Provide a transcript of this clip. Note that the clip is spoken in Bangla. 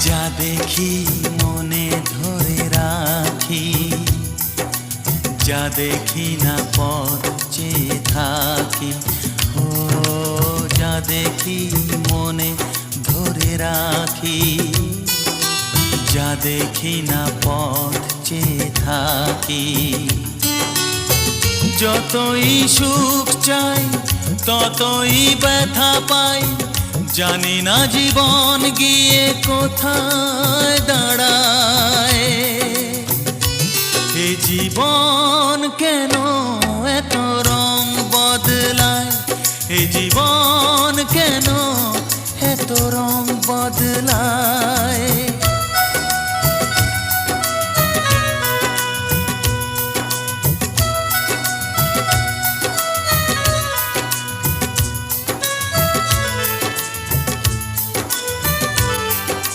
যা দেখি মনে ধরে রাখি, যা দেখি না পথ চেয়ে থাকি। ও যা দেখি মনে ধরে রাখি, যা দেখি না পথ চেয়ে থাকি। যতই সুখ চাই ততই ব্যথা পাই, জানি না জীবন গিয়ে কোথায় দাঁড়ায়। এ জীবন কেন এত রং বদলায়, এ জীবন কেন এত রং বদলায়।